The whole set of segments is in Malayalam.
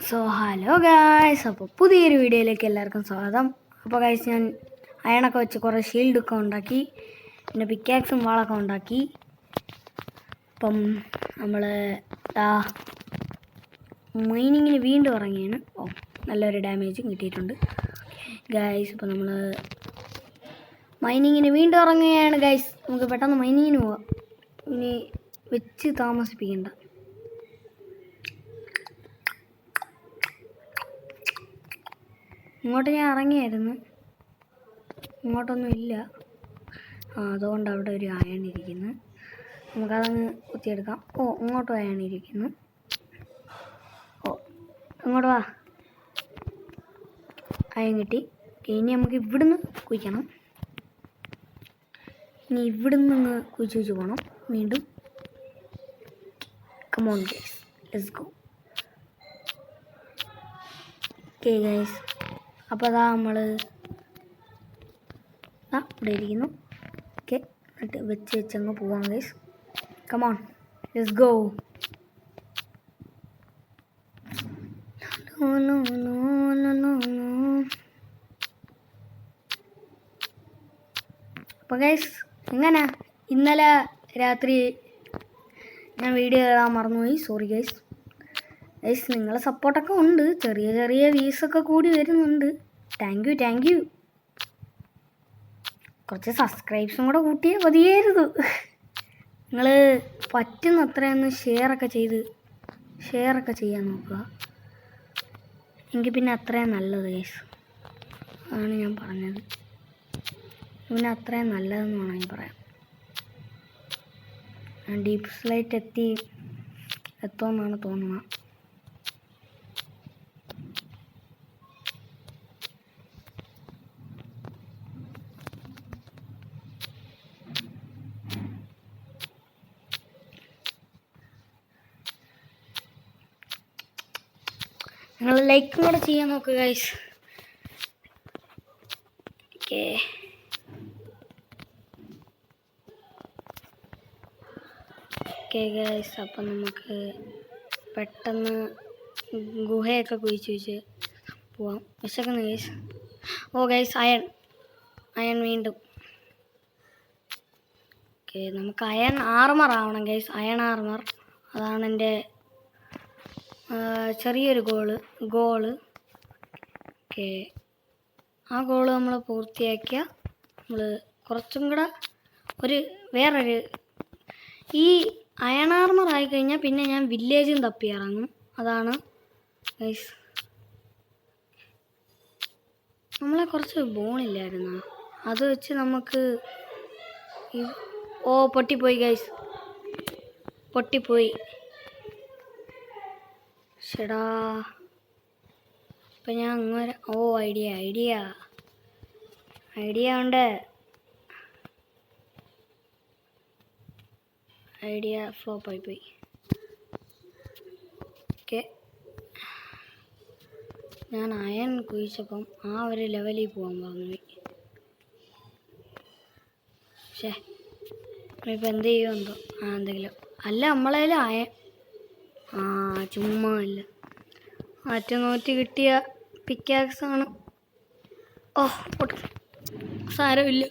സോ ഹലോ ഗായ്സ്, അപ്പോൾ പുതിയൊരു വീഡിയോയിലേക്ക് എല്ലാവർക്കും സ്വാഗതം. അപ്പോൾ ഗായ്സ്, ഞാൻ അയണൊക്കെ വെച്ച് കുറേ ഷീൽഡൊക്കെ ഉണ്ടാക്കി, പിന്നെ പിക്കാക്സും വാളൊക്കെ ഉണ്ടാക്കി. അപ്പം നമ്മൾ മൈനിങ്ങിന് വീണ്ടും ഇറങ്ങിയാണ്. നല്ലൊരു ഡാമേജും കിട്ടിയിട്ടുണ്ട് ഗായ്സ്. അപ്പോൾ നമ്മൾ മൈനിങ്ങിന് വീണ്ടും ഇറങ്ങുകയാണ് ഗായ്സ്. നമുക്ക് പെട്ടെന്ന് മൈനിങ്ങിന് പോവാം, ഇനി വെച്ച് താമസിപ്പിക്കണ്ട. ഇങ്ങോട്ട് ഞാൻ ഇറങ്ങിയായിരുന്നു, ഇങ്ങോട്ടൊന്നും ഇല്ല. അതുകൊണ്ട് അവിടെ ഒരു അയൺ ഇരിക്കുന്നു, നമുക്കതങ്ങ് കുത്തിയെടുക്കാം. ഇങ്ങോട്ടും അയൺ ഇരിക്കുന്നു. ഇങ്ങോട്ട് വാ, അയൺ കിട്ടി. ഇനി നമുക്ക് ഇവിടുന്ന് കുഴിക്കണം. ഇനി ഇവിടുന്ന് അങ്ങ് കുഴിച്ച് പോകണം വീണ്ടും. Come on guys, let's go. Okay guys, അപ്പോൾ അതാ നമ്മൾ ഇവിടെ ഇരിക്കുന്നു. ഓക്കെ, എന്നിട്ട് വെച്ചങ്ങ് പോവാം ഗൈസ്. Come on, let's go. അപ്പോൾ ഗൈസ്, എങ്ങനെ ഇന്നലെ രാത്രി ഞാൻ വീഡിയോ ഇടാൻ മറന്നുപോയി, സോറി ഗൈസ്. ഗൈസ്, നിങ്ങളെ സപ്പോർട്ടൊക്കെ ഉണ്ട്, ചെറിയ ചെറിയ വ്യൂസൊക്കെ കൂടി വരുന്നുണ്ട്. Thank you. കുറച്ച് സബ്സ്ക്രൈബ്സും കൂടെ കൂട്ടിയേ മതിയായിരുന്നു. നിങ്ങൾ പറ്റുന്ന അത്രയൊന്ന് ഷെയറൊക്കെ ചെയ്യാൻ നോക്കുക, എങ്കിൽ പിന്നെ അത്രയും നല്ലത് ഗൈസ്. അതാണ് ഞാൻ പറഞ്ഞത്, പിന്നെ അത്രയും നല്ലതെന്ന് വേണമെങ്കിൽ പറയാം. ഡീപ്പ് സ്ലൈറ്റ് എത്തുമെന്നാണ് തോന്നുന്നത്. നിങ്ങൾ ലൈക്കും കൂടെ ചെയ്യാൻ നോക്കുക ഗൈസ്. ഓക്കെ ഗൈസ്, അപ്പം നമുക്ക് പെട്ടെന്ന് ഗുഹയൊക്കെ കുഴിച്ച് പോവാം. വിശക്കുന്നു ഗൈസ്. ഗൈസ്, അയൺ വീണ്ടും. ഓക്കെ, നമുക്ക് അയൺ ആർമർ ആവണം ഗൈസ്. അയൺ ആർമർ, അതാണ് എൻ്റെ ചെറിയൊരു ഗോള്. ഓക്കെ, ആ ഗോള് നമ്മൾ പൂർത്തിയാക്കിയ നമ്മൾ കുറച്ചും കൂടെ വേറൊരു ഈ അയൺ ആർമർ ആയിക്കഴിഞ്ഞാൽ പിന്നെ ഞാൻ വില്ലേജും തപ്പി ഇറങ്ങും. അതാണ് ഗൈസ്. നമ്മളെ കുറച്ച് ബോണില്ലായിരുന്നു, അത് വെച്ച് നമുക്ക് പൊട്ടിപ്പോയി ഗൈസ്, പൊട്ടിപ്പോയി. ഷെടാ, ഇപ്പം ഞാൻ അങ്ങനെ ഐഡിയ ഉണ്ട്. ഐഡിയ ഫ്ലോപ്പായിപ്പോയി. ഓക്കെ, ഞാൻ അയൺ കുഴിച്ചപ്പം ആ ഒരു ലെവലിൽ പോകാൻ പറഞ്ഞു. ഇപ്പം എന്ത് ചെയ്യുമെന്തോ. എന്തെങ്കിലും അല്ല, നമ്മളതിൽ ചുമ്മാ അല്ല, ആറ്റുനോറ്റ് കിട്ടിയ പിക്കാക്സാണ്. സാരമില്ല,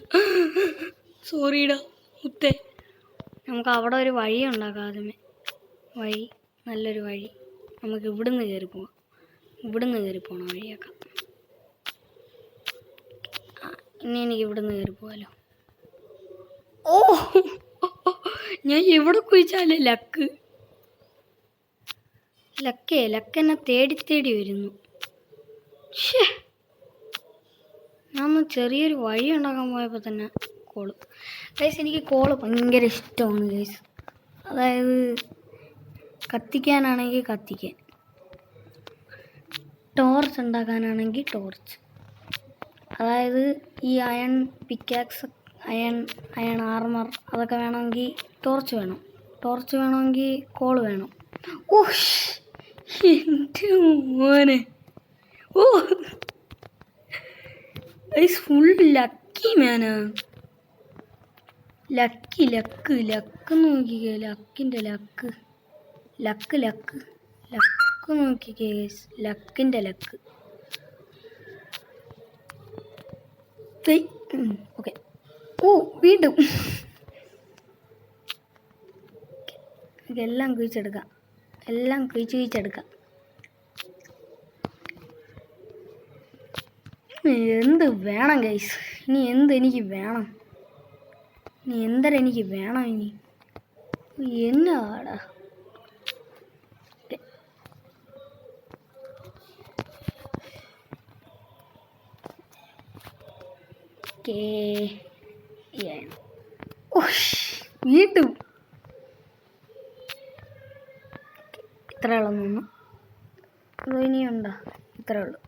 സോറിടാ മുത്തേ. നമുക്ക് അവിടെ ഒരു വഴി ഉണ്ടാക്കാം. ആദ്യമേ നല്ലൊരു വഴി നമുക്ക് ഇവിടുന്ന് കയറി പോകണം വഴിയാക്കാം. ഇനി എനിക്ക് ഇവിടുന്ന് കയറി പോകാലോ. ഞാൻ എവിടെ കുഴിച്ചാലേ ലക്ക് എന്നെ തേടി വരുന്നു. ഞാൻ ചെറിയൊരു വഴി ഉണ്ടാക്കാൻ പോയപ്പോൾ തന്നെ കോള്. ഗൈസ്, എനിക്ക് കോള് ഭയങ്കര ഇഷ്ടമാണ് ഗൈസ്. അതായത് കത്തിക്കാനാണെങ്കിൽ കത്തിക്കാൻ, ടോർച്ച് ഉണ്ടാക്കാനാണെങ്കിൽ ടോർച്ച്. അതായത് ഈ അയൺ പിക്കാക്സ്, അയൺ ആർമർ അതൊക്കെ വേണമെങ്കിൽ ടോർച്ച് വേണമെങ്കിൽ കോള് വേണം. എൻ്റെ മോനെ, ഫുൾ ലക്കി മാനാ. ലക്ക് നോക്കിക്കേ, ലക്കിൻ്റെ ലക്ക് ലക്ക് നോക്കി ഗൈസ്, ലക്കിൻ്റെ ലക്ക്. ഓക്കെ. ഓ വീണ്ടും എല്ലാം കുഴിച്ചെടുക്കാം, എല്ലാം കുഴിച്ചെടുക്കാം. എന്ത് വേണം ഗൈസ്? ഇനി എനിക്ക് വേണം? ഇനി എനിക്ക് വേണം? ഇനി എന്നാടാ? വീണ്ടും ഇത്ര ഉള്ളൊന്നു ഇനിയുണ്ടോ? ഇത്രേ ഉള്ളൂ.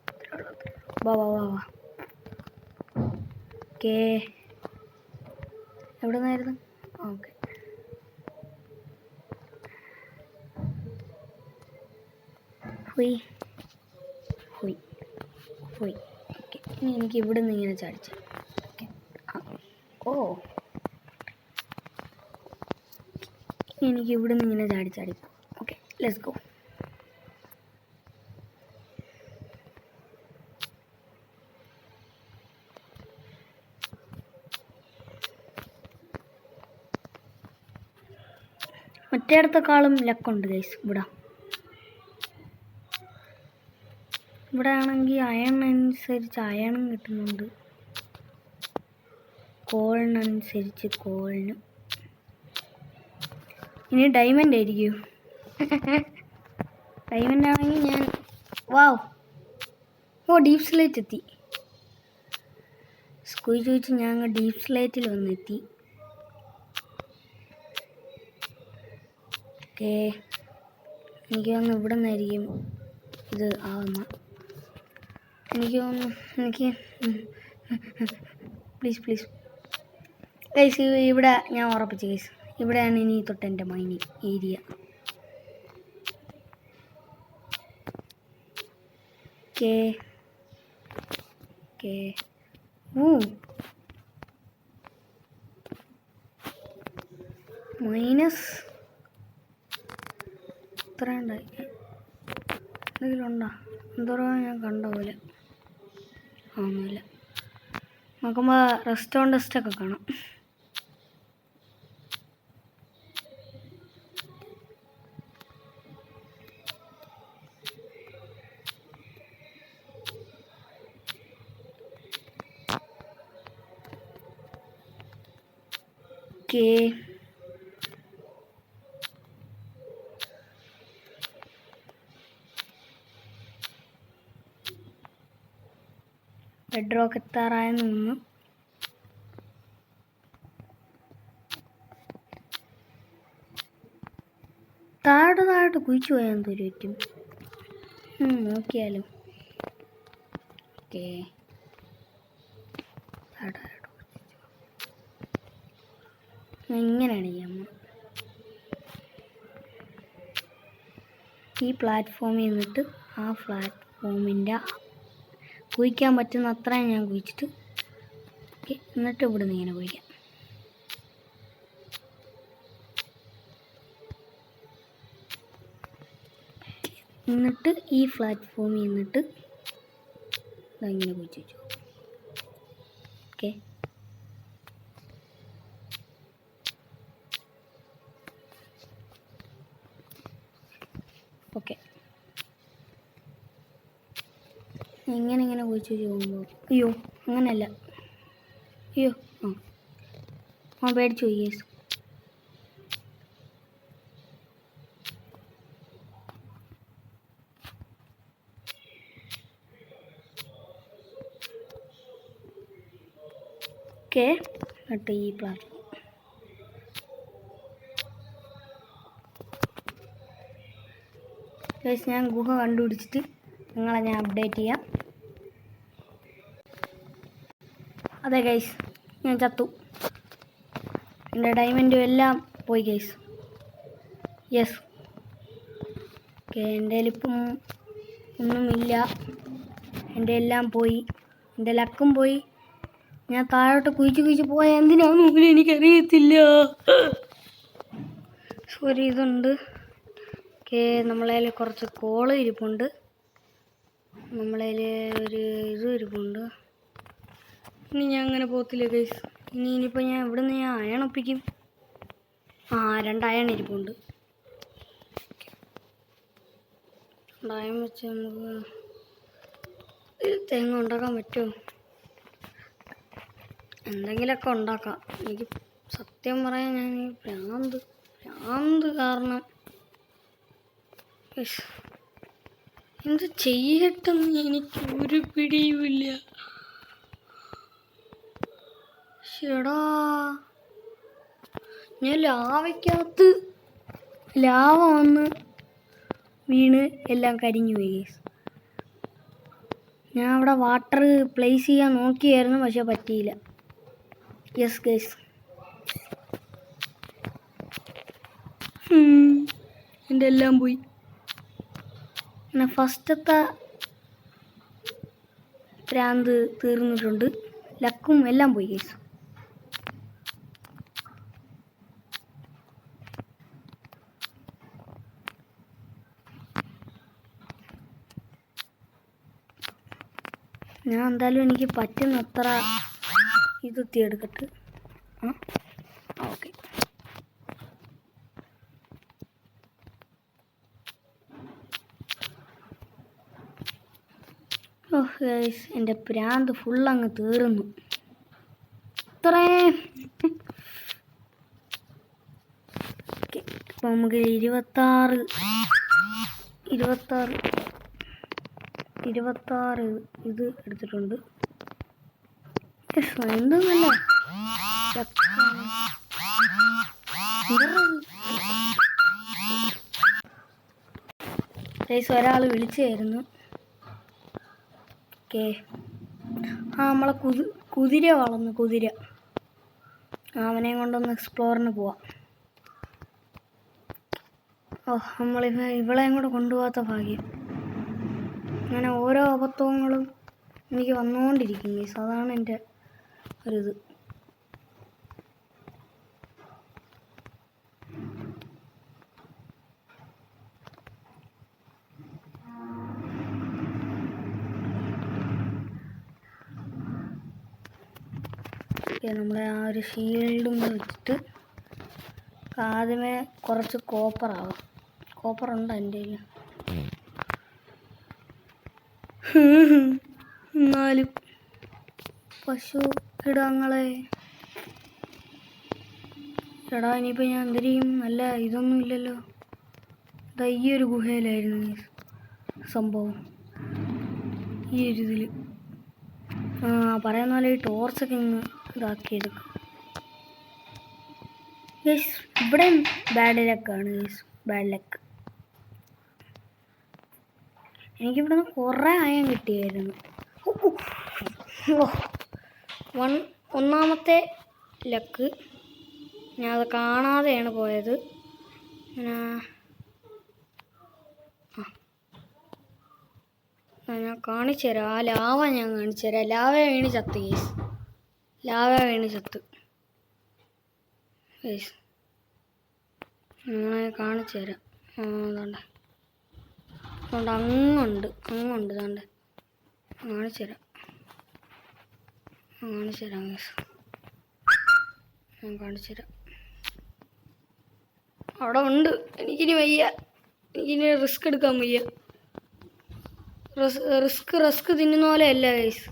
വാ വാ വാ വാ. ഓക്കേ, എവിടെ നിന്നായിരുന്നു? ഓക്കെ. ഹുയ് ഹുയ് ഹുയ്. ഓക്കെ, ഇനി എനിക്ക് ഇവിടെ നിന്ന് ഇങ്ങനെ ചാടിച്ചു. ഓക്കെ. ഓ, എനിക്ക് ഇവിടെ നിന്ന് ഇങ്ങനെ ചാടി. Okay, let's go. മറ്റേടത്തെക്കാളും ലക്കുണ്ട് ഗൈസ്. ഇവിടെ ആണെങ്കിൽ അയണിനനുസരിച്ച് അയണും കിട്ടുന്നുണ്ട്, കോളിനനുസരിച്ച് കോളിനും. ഇനി ഡയമണ്ട് ആയിരിക്കും. ഡയമണ്ട് ആണെങ്കിൽ ഞാൻ വാവ്. ഓ, ഡീപ്പ് സ്ലേറ്റ് എത്തി. സ്കൂൾ ചോദിച്ച് ഞാൻ ഡീപ്പ് സ്ലേറ്റിൽ വന്നെത്തി. ഓക്കെ, എനിക്ക് തോന്നുന്നു ഇവിടെ നിന്നായിരിക്കും ഇത് ആവുന്ന. എനിക്ക് പ്ലീസ് ഗൈസ്, ഇവിടെ ഞാൻ ഉറപ്പിച്ചു ഗൈസ്, ഇവിടെയാണ് ഇനി തൊട്ട് എൻ്റെ മൈനിങ് ഏരിയ. ഓക്കെ. മൈനസ് ഇത്ര ഉണ്ടായി. എന്തെങ്കിലും ഉണ്ടോ? എന്തോരോ ഞാൻ കണ്ട പോലെ. ഒന്നുമില്ല. നോക്കുമ്പോൾ ടെസ്റ്റൊക്കെ കാണാം. ഓക്കെ, ബെഡ് റോക്ക് എത്താറായെന്ന് തോന്നുന്നു. താഴോട്ട് കുഴിച്ചു പോയാൽ ഒരു പറ്റും. നോക്കിയാലോ. ഓക്കെ, ഇങ്ങനെയാണ് ചെയ്യാം. ഈ പ്ലാറ്റ്ഫോമിൽ നിന്നിട്ട് ആ പ്ലാറ്റ്ഫോമിൻ്റെ കുഴിക്കാൻ പറ്റുന്ന അത്രയും ഞാൻ കുഴിച്ചിട്ട് ഓക്കെ, എന്നിട്ട് ഇവിടെ നിന്ന് ഇങ്ങനെ കുഴിക്കാം. എന്നിട്ട് ഈ പ്ലാറ്റ്ഫോമിൽ നിന്നിട്ട് ഇങ്ങനെ കുഴിച്ച് വെച്ചു. Okay, okay. ഇങ്ങനെ കുഴിച്ച് പോകുമ്പോൾ അയ്യോ, അങ്ങനെയല്ല. അയ്യോ, പേടിച്ചു പോയി യേസ്. ഓക്കെ, എന്നിട്ട് ഈ പ്ലാറ്റ്ഫോം ഗൈസ്, ഞാൻ ഗുഹ കണ്ടുപിടിച്ചിട്ട് നിങ്ങളെ ഞാൻ അപ്ഡേറ്റ് ചെയ്യാം. അതെ ഗൈസ്, ഞാൻ ചത്തു. എൻ്റെ ഡയമണ്ടും എല്ലാം പോയി ഗൈസ്. യെസ്. ഓക്കെ, എൻ്റെ കയ്യിലിപ്പം ഒന്നുമില്ല. എൻ്റെ എല്ലാം പോയി, എൻ്റെ ലക്കും പോയി. ഞാൻ താഴോട്ട് കുഴിച്ച് പോയാൽ എന്തിനാണെന്ന് എനിക്കറിയത്തില്ല. സോറി, ഇതുണ്ട്. ഓക്കെ, നമ്മളതിൽ കുറച്ച് കോള് ഇരിപ്പുണ്ട്, നമ്മളതിൽ ഒരു ഇതും ഇരിപ്പുണ്ട്. ഇനി ഞാൻ അങ്ങനെ പോകത്തില്ല ഗൈസ്. ഇനിയിപ്പോൾ ഞാൻ ഇവിടെ നിന്ന് ഞാൻ അയൺ ഒപ്പിക്കും. 2 അയൺ ഇരിപ്പുണ്ട്. അയൺ വെച്ച് നമുക്ക് തേങ്ങ ഉണ്ടാക്കാൻ പറ്റുമോ? എന്തെങ്കിലുമൊക്കെ ഉണ്ടാക്കാം. എനിക്ക് സത്യം പറയാൻ ഞാൻ ഈ ഭ്രാന്ത് കാരണം എന്ത് ചെയ്യട്ടെന്ന് എനിക്ക് ഒരു പിടിയുമില്ല. ശടാ, ഞാൻ ലാവയ്ക്കകത്ത് ലാവ വന്ന് വീണ് എല്ലാം കരിഞ്ഞു പോയി. ഞാൻ അവിടെ വാട്ടർ പ്ലേസ് ചെയ്യാൻ നോക്കിയായിരുന്നു, പക്ഷെ പറ്റിയില്ല. യെസ് ഗൈസ്, എൻ്റെ എല്ലാം പോയി. പിന്നെ ഫസ്റ്റത്തെ ഭ്രാന്ത് തീർന്നിട്ടുണ്ട്, ലക്കും എല്ലാം പോയി ഗൈസ്. ഞാൻ എന്തായാലും എനിക്ക് പറ്റുന്നത്ര ഇതെത്തിയെടുക്കട്ടെ. ഓക്കെ, ഗൈസ് എൻ്റെ ഭ്രാന്ത് ഫുള്ളങ്ങ് തീർന്നു. ഇത്രയും ഇപ്പം നമുക്ക് 26 ഇത് എടുത്തിട്ടുണ്ട്. എന്തെന്നല്ല ഗൈസ്, ഒരാൾ വിളിച്ചായിരുന്നു. ഓക്കെ, നമ്മളെ കുതിര വളർന്നു. അവനെ കൊണ്ടൊന്ന് എക്സ്പ്ലോറിന് പോവാം. ഇവളെയും കൂടെ കൊണ്ടുപോകാത്ത ഭാഗ്യം. അങ്ങനെ ഓരോ അബദ്ധങ്ങളും എനിക്ക് വന്നുകൊണ്ടിരിക്കും ഗൈസ്, അതാണ് എൻ്റെ ഒരിത്. നമ്മുടെ ആ ഒരു ഷീൽഡും വെച്ചിട്ട് ആദ്യമേ കുറച്ച് കോപ്പറുണ്ട് എൻ്റെ കയ്യിൽ. എന്നാലും പശു കിടങ്ങളെ എടാ, ഇനിയിപ്പോൾ ഞാൻ എന്തിനും നല്ല ഇതൊന്നും ഇല്ലല്ലോ. ഈ ഒരു ഗുഹയിലായിരുന്നു ഈ സംഭവം, ഈ ഒരു ഇതിൽ. പറയുന്ന പോലെ ഈ ടോർച്ചൊക്കെ ഇങ്ങ് ഇതാക്കിയെടുക്കും. യെസ്, ഇവിടെ ബാഡ് ലക്കാണ് യെസ്, ബാഡ് ലക്ക്. എനിക്കിവിടെ നിന്ന് കുറേ അയൺ കിട്ടിയായിരുന്നു. ഒന്നാമത്തെ ലക്ക് ഞാൻ അത് കാണാതെയാണ് പോയത്. ഞാൻ കാണിച്ചു തരാം. ആ ലാവ ഞാൻ കാണിച്ചു തരാം. ലാവ വീണ് ചത്ത് ഗൈസ്, ഗൈസ് ഞാൻ കാണിച്ചു തരാം. അതുകൊണ്ട് അങ്ങുണ്ട് ഇതാണ്ട് കാണിച്ചു തരാം ഗൈസ്, ഞാൻ കാണിച്ചു തരാം. അവിടെ ഉണ്ട്. എനിക്കിനി വയ്യ, എനിക്കിനി റിസ്ക് എടുക്കാൻ വയ്യ. റിസ്ക് തിന്നുന്ന പോലെ അല്ല ഗൈസ്.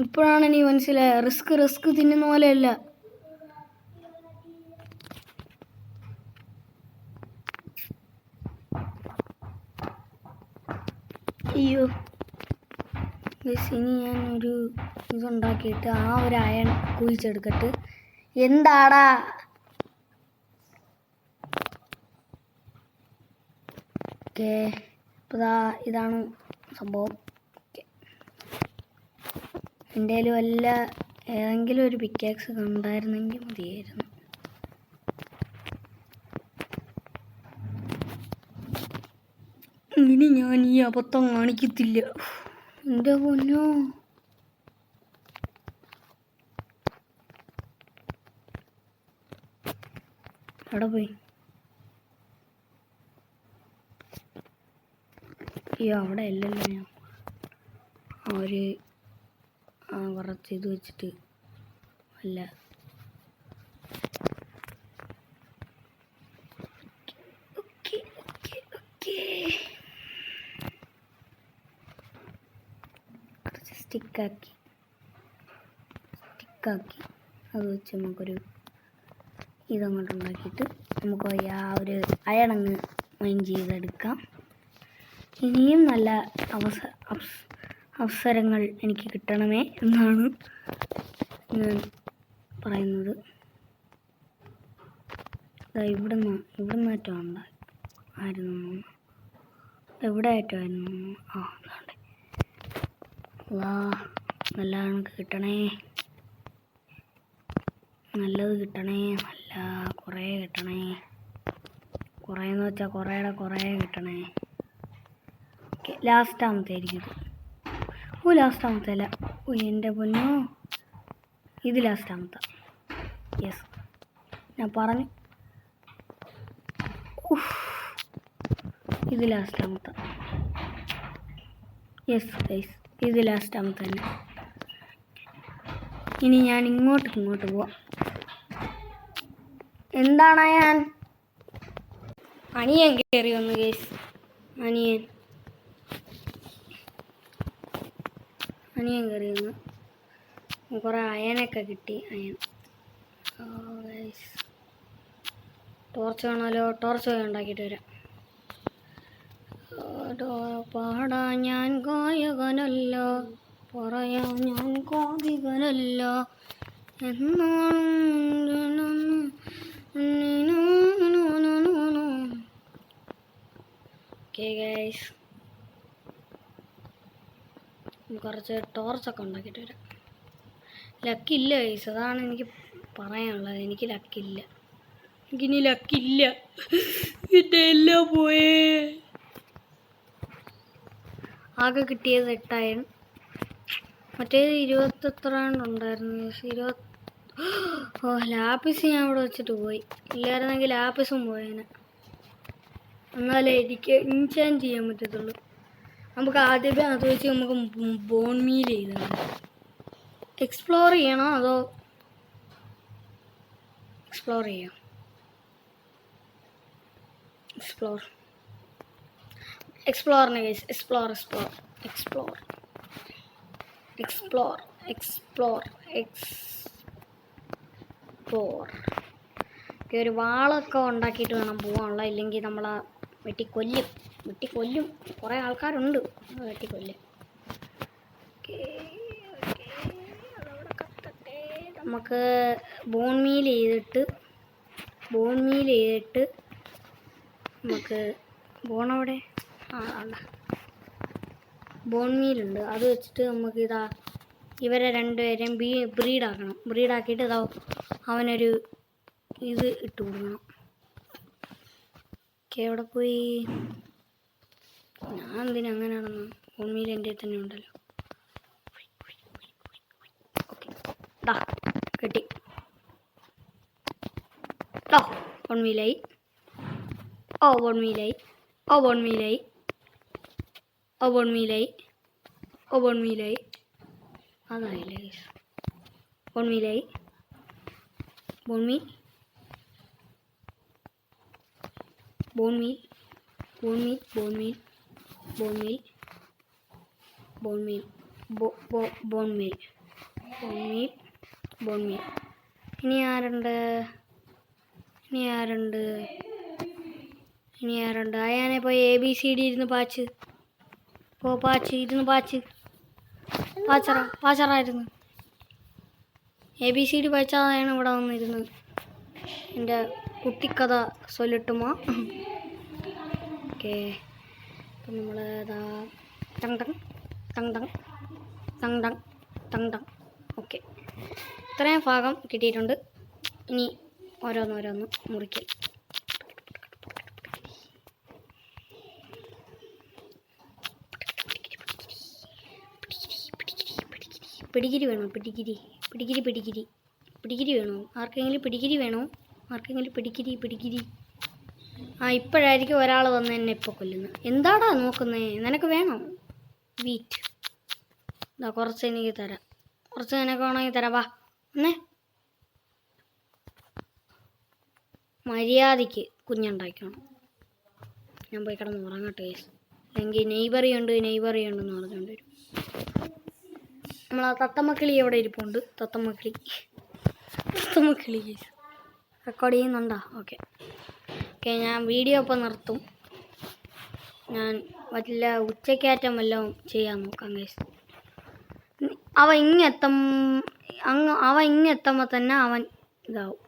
ഇപ്പോഴാണ് എനിക്ക് മനസ്സിലായ റിസ്ക് തിന്നുന്ന പോലെ അല്ല. അയ്യോ ഗൈസ്, ഇനി ഞാനൊരു ഇതുണ്ടാക്കിയിട്ട് ആ ഒരു അയൺ കുഴിച്ചെടുക്കട്ട്. എന്താടാ ഓക്കെ, ഇപ്പോൾ ഇതാണ് സംഭവം. ഓക്കെ, എൻ്റെ കയ്യിൽ ഏതെങ്കിലും ഒരു പിക്കാക്സ് കണ്ടായിരുന്നെങ്കിൽ മതിയായിരുന്നു. ഇനി ഞാൻ ഈ അബദ്ധം കാണിക്കത്തില്ല. എൻ്റെ പൊന്നോ, എവിടെ പോയി? അയ്യോ അവിടെ അല്ലല്ലോ ഞാൻ ഒരു കുറച്ച് ഇത് വെച്ചിട്ട് അല്ല. ഓക്കെ ഓക്കെ ഓക്കെ കുറച്ച് സ്റ്റിക്കാക്കി അത് വെച്ച് നമുക്കൊരു ഇതങ്ങോട്ട് ഉണ്ടാക്കിയിട്ട് നമുക്ക് ആ ഒരു അയണങ്ങ് മൈൻ ചെയ്തെടുക്കാം. ഇനിയും നല്ല അവസരങ്ങൾ എനിക്ക് കിട്ടണമേ എന്നാണ് ഞാൻ പറയുന്നത്. ഇവിടുന്ന് ഏറ്റവും ആയിരുന്നു എവിടെ ആയിട്ടുമായിരുന്നു. അതാണ്ട് നല്ല കണക്ക് കിട്ടണേ, നല്ലത് കിട്ടണേ, നല്ല കുറേ കിട്ടണേ. കുറേന്ന് വെച്ചാൽ കുറേ കിട്ടണേ. ഓക്കെ ലാസ്റ്റാമത്തെ ആയിരിക്കും ഇത്. ലാസ്റ്റാമത്തെ അല്ല, എൻ്റെ പൊന്നോ ഇത് ലാസ്റ്റാമത്തെ. യെസ് ഞാൻ പറഞ്ഞു, ഇത് ലാസ്റ്റാമത്തെ. യെസ് ഗൈസ് ഇത് ലാസ്റ്റാമത്തെ തന്നെ. ഇനി ഞാൻ ഇങ്ങോട്ട് പോവാം. എന്താണ് അനിയൻ കയറി വന്നു ഗൈസ്. അനിയൻ കയറി വന്നു. കുറേ അയനൊക്കെ കിട്ടി. ടോർച്ച് വേണമല്ലോ, ടോർച്ച് പോയി ഉണ്ടാക്കിയിട്ട് വരാം. പാടാ ഞാൻ ഗായകനല്ല, പറയാം ഞാൻ കോപികനല്ല എന്നാണ്. ഓക്കെ ഗൈസ് കുറച്ച് ടോർച്ചൊക്കെ ഉണ്ടാക്കിയിട്ട് വരാം. ലക്കില്ല ഗൈസ്, അതാണ് എനിക്ക് പറയാനുള്ളത്. എനിക്ക് ലക്കില്ല, എനിക്കിനി ലക്കില്ല. എൻ്റെ എല്ലാം പോയേ. ആകെ കിട്ടിയത് 8,000. മറ്റേത് 20 എത്രയാണ്ടുണ്ടായിരുന്നു. ലാപ്പിസ് ഞാൻ ഇവിടെ വെച്ചിട്ട് പോയി. ഇല്ലായിരുന്നെങ്കിൽ ലാപ്പിസും പോയേനെ. എന്നാലേ എനിക്ക് ഇൻചാൻറ്റ് ചെയ്യാൻ പറ്റത്തുള്ളൂ. നമുക്ക് ആദ്യമേ അത് വെച്ച് നമുക്ക് ബോൺ മീൽ ചെയ്താൽ എക്സ്പ്ലോർ ചെയ്യണോ അതോ എക്സ്പ്ലോർ ചെയ്യാം? എക്സ്പ്ലോറിന് കേസ് എക്സ്പ്ലോർ. ഒരു വാളൊക്കെ ഉണ്ടാക്കിയിട്ട് വേണം പോകാനുള്ള, ഇല്ലെങ്കിൽ നമ്മളെ വെട്ടിക്കൊല്ലും. കുറേ ആൾക്കാരുണ്ട് വെട്ടിക്കൊല്ലും. നമുക്ക് ബോൺ മീൽ ചെയ്തിട്ട് നമുക്ക് ബോണവിടെ ബോൺ മീലുണ്ട്. അത് വെച്ചിട്ട് നമുക്ക് ഇവരെ രണ്ടുപേരെയും ബ്രീഡാക്കിയിട്ട് അവനൊരു ഇത് ഇട്ട് കൊടുക്കണം. എവിടെ പോയി? ഞാൻ എന്തിനാ അങ്ങനെ നടന്നു? ബോൺ മീൽ എൻ്റെ തന്നെ ഉണ്ടല്ലോ. ഓക്കെ കിട്ടി. ബോൺമീലായി. അതായില്ലേ ബോൺമീലായി. ഇനി ആരുണ്ട്? അയാനെ പോയി ABCD ഇരുന്ന് പാച്ച്. പാച്ചറായിരുന്നു. ABCD പാച്ചാണ് ഇവിടെ വന്നിരുന്നത്. എൻ്റെ കുട്ടിക്കഥ സൊല്ലട്ടുമോ? ഓക്കെ അപ്പം നമ്മൾ ഓക്കെ ഇത്രയും ഭാഗം കിട്ടിയിട്ടുണ്ട്. ഇനി ഓരോന്നോരോന്ന് മുറിക്കൽ. പിടികിരി വേണോ? പിടികിരി വേണോ? ആർക്കെങ്കിലും പിടികിരി വേണോ? ഇപ്പോഴായിരിക്കും ഒരാൾ വന്ന് എന്നെ ഇപ്പോൾ കൊല്ലുന്നത്. എന്താടാ നോക്കുന്നേ? നിനക്ക് വേണോ വീറ്റ്? ഇതാ കുറച്ച് എനിക്ക് തരാം, കുറച്ച് നിനക്ക് വേണമെങ്കിൽ തരാം. വാ എന്നേ, മര്യാദയ്ക്ക് കുഞ്ഞുണ്ടാക്കണം. ഞാൻ പോയി കിടന്ന് ഉറങ്ങട്ടെ, അല്ലെങ്കിൽ നെയ്ബറി ഉണ്ടെന്ന് പറഞ്ഞുകൊണ്ട് വരും. നമ്മളാ തത്തമ്മക്കിളി എവിടെ ഇരിപ്പുണ്ട്? തത്തമ്മക്കിളി റെക്കോർഡ് ചെയ്യുന്നുണ്ടോ? ഓക്കെ, ഞാൻ വീഡിയോ ഇപ്പം നിർത്തും. ഞാൻ വല്ല ഉച്ചക്കയറ്റം വല്ലതും ചെയ്യാൻ നോക്കാം ഗൈസ്. അവ ഇങ്ങെത്തുമ്പോൾ തന്നെ അവൻ ഇതാവും.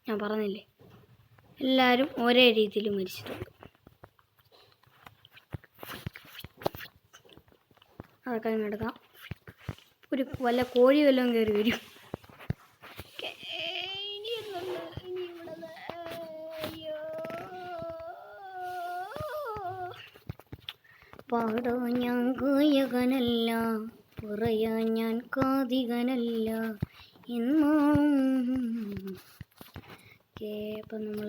ഞാൻ പറഞ്ഞില്ലേ, എല്ലാവരും ഒരേ രീതിയിൽ മരിച്ചിട്ടുണ്ട്. അതൊക്കെ എടുക്കാം. വല്ല കോഴി വല്ലതും കയറി വരും. പാടാൻ ഞാൻ ഗായകനല്ല, പറയാൻ ഞാൻ കാതികനല്ല എന്നാണ്. അപ്പം നമ്മൾ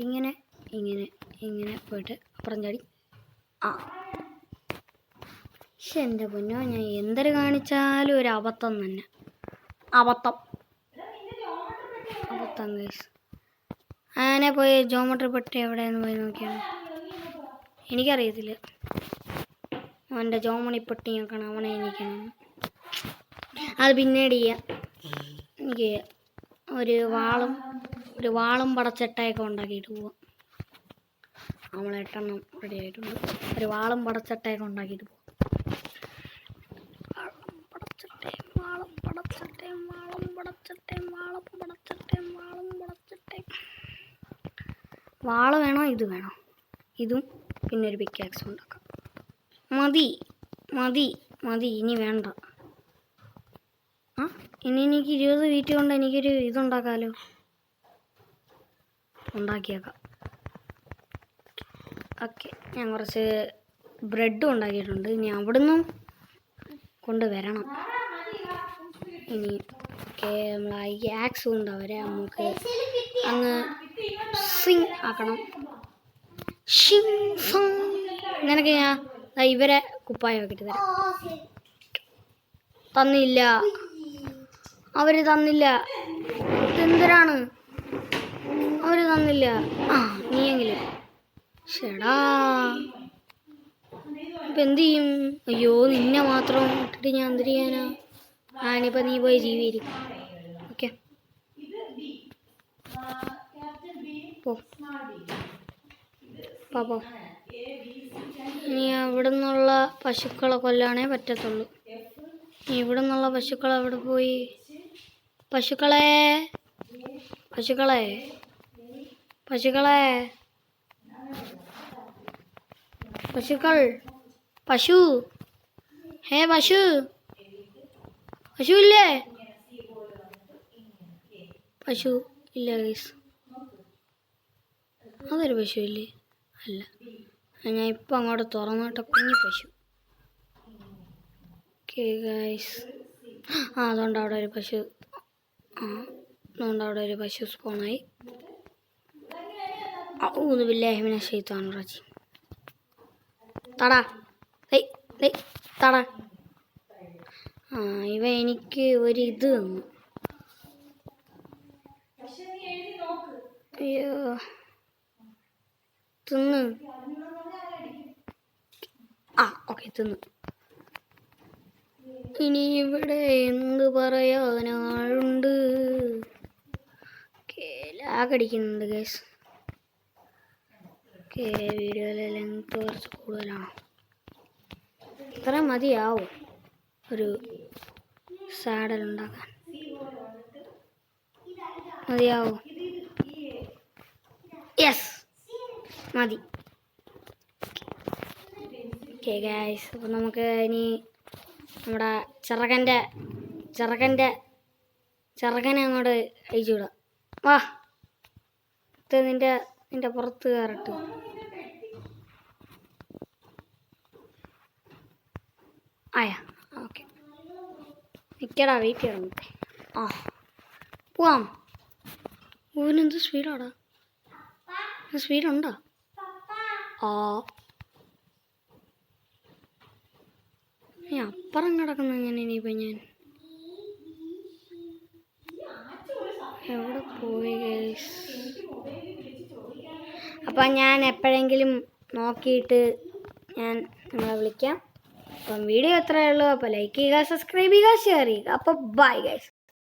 ഇങ്ങനെ ഇങ്ങനെ ഇങ്ങനെ പോയിട്ട് അപ്പുറം ചാടി. പക്ഷെ എൻ്റെ പൊന്നോ, ഞാൻ എന്തൊരു കാണിച്ചാലും ഒരു അബദ്ധം തന്നെ. അബദ്ധം ഗൈസ്. അങ്ങനെ പോയി ജോമെട്രി പെട്ടി എവിടെയെന്ന് പോയി നോക്കിയാണ്. എനിക്കറിയത്തില്ല, അവൻ്റെ ജോമണിപ്പെട്ടി നോക്കണം, അവനെ എനിക്കണം. അത് പിന്നീട് ചെയ്യാം. എനിക്ക് ഒരു വാളും പടച്ചട്ടയൊക്കെ ഉണ്ടാക്കിയിട്ട് പോവാം. നമ്മളെ 8 റെഡി ആയിട്ടുണ്ട്. ഒരു വാളും പടച്ചട്ടയൊക്കെ ഉണ്ടാക്കിയിട്ട് പോവാം. വാള് വേണോ? ഇത് വേണോ? ഇതും പിന്നെ ഒരു പിക്കാക്സ് ഉണ്ടാക്കാം. മതി ഇനി വേണ്ട. ഇനി എനിക്ക് 20 വീറ്റ് കൊണ്ട് എനിക്കൊരു ഇതുണ്ടാക്കാമല്ലോ. ഉണ്ടാക്കിയേക്കാം. ഓക്കെ, ഞാൻ കുറച്ച് ബ്രെഡും ഉണ്ടാക്കിയിട്ടുണ്ട്. ഇനി അവിടുന്ന് കൊണ്ടുവരണം. ഇനി ഓക്കെ, നമ്മൾ ഈ ആക്സ് കൊണ്ട് അവരെ നമുക്ക് അങ്ങ് സിങ് ആക്കണം. നിനക്ക് ഞാൻ ഇവരെ കുപ്പായം ആക്കിയിട്ട് തരാം. തന്നില്ല, അവർ തന്നില്ല. എന്തിനാണ് അവർ തന്നില്ല? നീയെങ്കിലും ഷെടാ, ഇപ്പം എന്ത് ചെയ്യും? അയ്യോ, നിന്നെ മാത്രം ഇട്ടിട്ട് ഞാൻ എന്ത് ചെയ്യാനാ? ഇനിയിപ്പോൾ നീ പോയി ജീവിക്കും. ഓക്കെ, പോ. ഇനി അവിടെ നിന്നുള്ള പശുക്കളെ കൊല്ലാനേ പറ്റത്തുള്ളൂ. ഇവിടെ നിന്നുള്ള പശുക്കൾ അവിടെ പോയി? പശുക്കൾ പശു ഇല്ലേ? പശു ഇല്ല ഗൈസ്. അതൊരു പശു ഇല്ലേ? അല്ല, ഞാൻ ഇപ്പം അങ്ങോട്ട് തുറന്നിട്ട കുഞ്ഞു പശു. ഓക്കെ ഗൈസ്, അതുകൊണ്ട് അവിടെ ഒരു പശു സ്പോണായി. ഔദു ബില്ലാഹി മിനശ് ശൈത്വാനിർ റജീം. തടാ. ഇവ എനിക്ക് ഒരു ഇത് തന്നു. അയ്യോ, തിന്ന്. ഓക്കെ, തിന്നു. ഇനി ഇവിടെ എന്ത് പറയാനാളുണ്ട്? ലാഗടിക്കുന്നുണ്ട് ഗൈസ്. വീഡിയോയിലെ ലെങ്ത് കുറച്ച് കൂടുതലാണ്. ഇത്ര മതിയാവും ഒരു സാഡൽ ഉണ്ടാക്കാൻ? മതിയാവും? യെസ്, മതി. ഓക്കെ ഗൈസ്, അപ്പം നമുക്ക് ഇനി നമ്മുടെ ചെറുക്കനെ അങ്ങോട്ട് അയച്ചു വിടാം. വാ, നിന്റെ പുറത്ത് കയറട്ട്. ഓക്കെ, നിൽക്കടാ, വെയിറ്റ് ചെയ്യണം. പോവാം. ഓനെന്ത് സ്പീഡാടാ, സ്പീഡുണ്ടോ? ആ അപ്പുറം കിടക്കുന്ന എങ്ങനെ ഇനിയിപ്പോൾ ഞാൻ എവിടെ പോയി ഗൈസ്? അപ്പം ഞാൻ എപ്പോഴെങ്കിലും നോക്കിയിട്ട് ഞാൻ നിങ്ങളെ വിളിക്കാം. അപ്പം വീഡിയോ എത്രയേ ഉള്ളൂ. അപ്പോൾ ലൈക്ക് ചെയ്യുക, സബ്സ്ക്രൈബ് ചെയ്യുക, ഷെയർ ചെയ്യുക. അപ്പോൾ ബൈ ഗൈസ്.